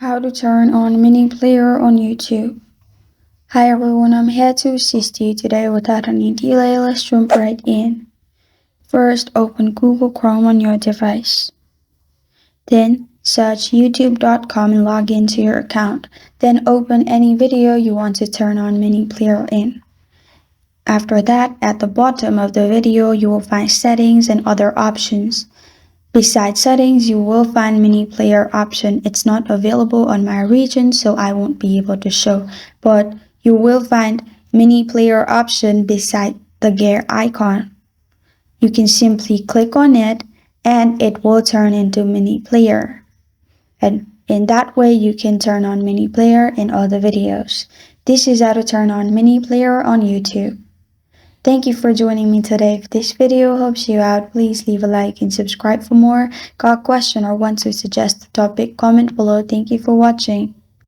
How to turn on Miniplayer on YouTube. Hi everyone, I'm here to assist you today without any delay. Let's jump right in. First, open Google Chrome on your device. Then, search youtube.com and log into your account. Then open any video you want to turn on Miniplayer in. After that, at the bottom of the video, you will find settings and other options. Besides settings, you will find Miniplayer option. It's not available on my region, so I won't be able to show. But you will find Miniplayer option beside the gear icon. You can simply click on it and it will turn into Miniplayer. And in that way, you can turn on Miniplayer in other videos. This is how to turn on Miniplayer on YouTube. Thank you for joining me today. If this video helps you out, please leave a like and subscribe for more. Got a question or want to suggest a topic? Comment below. Thank you for watching.